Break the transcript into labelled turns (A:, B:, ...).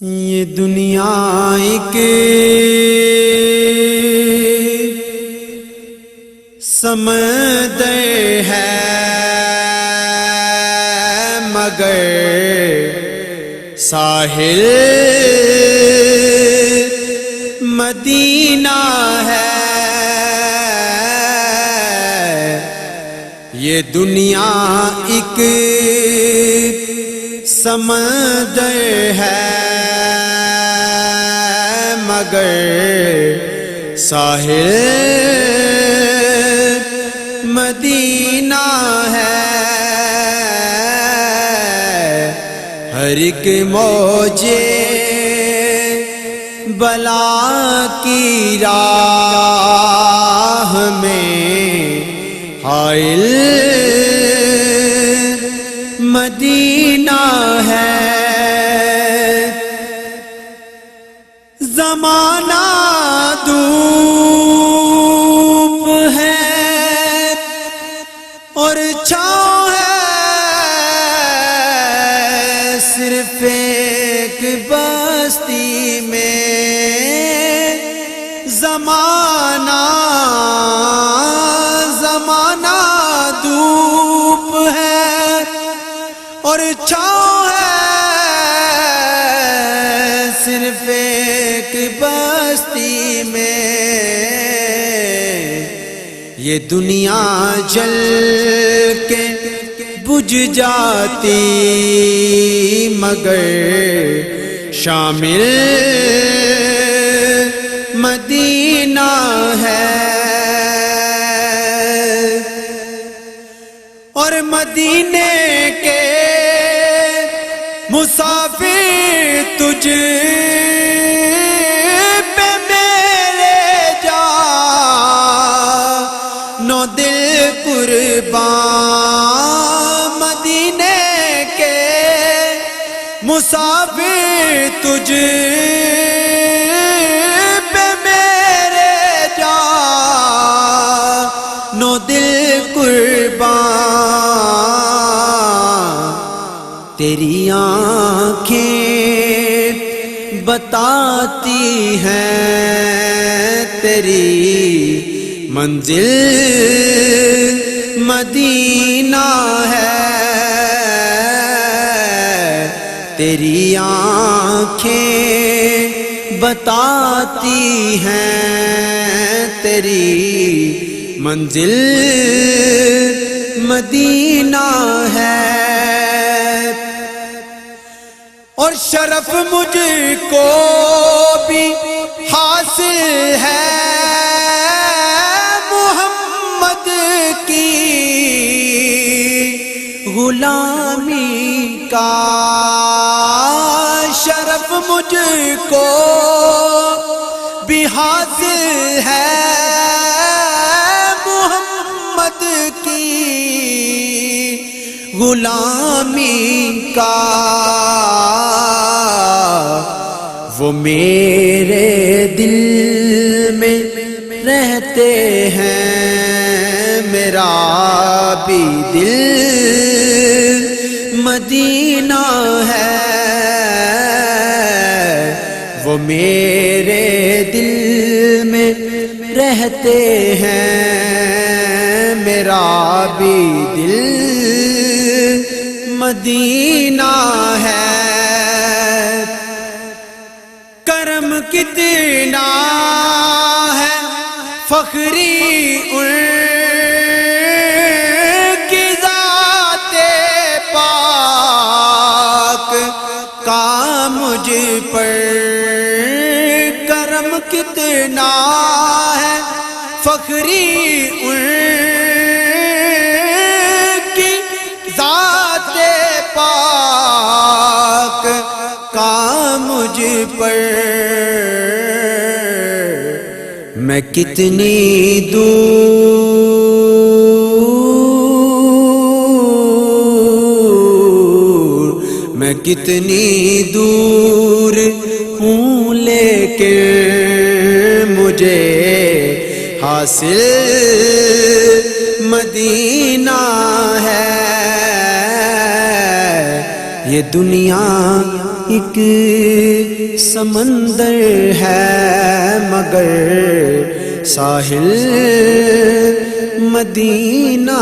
A: یہ دنیا ایک سمندر ہے مگر ساحل مدینہ ہے۔ یہ دنیا ایک سمندر ہے مگر ساحل مدینہ ہے۔ ہر ایک موجے بلا کی راہ میں حائل مدینہ ہے۔ زمانہ دھوپ ہے اور چھاؤں ہے، صرف ایک بستی میں زمانہ دھوپ ہے اور چھاؤں ہے، صرف ایک بستی میں۔ یہ دنیا جل کے بجھ جاتی مگر شامل مدینہ ہے۔ اور مدینے کے مسافر تجھ پہ میرے جانو دل قربان۔ مدینے کے مسافر تجھ پہ میرے جانو دل قربان۔ تیری آنکھیں بتاتی ہیں تیری منزل مدینہ ہے۔ تیری آنکھیں بتاتی ہیں تیری منزل مدینہ ہے۔ اور شرف مجھ کو بھی حاصل ہے محمد کی غلامی کا۔ شرف مجھ کو بھی حاصل ہے محمد کی غلامی کا۔ وہ میرے دل میں رہتے ہیں، میرا بھی دل مدینہ ہے۔ وہ میرے دل میں رہتے ہیں، میرا بھی دل مدینہ ہے۔ کرم کتنا ہے فخری ان کی ذات پاک کا مجھ پر۔ کرم کتنا ہے فخری ان کی ذات پاک کا مجھ پر۔ میں کتنی دور ہوں لیکن مجھے حاصل مدینہ ہے۔ یہ دنیا ایک سمندر ہے مگر ساحل مدینہ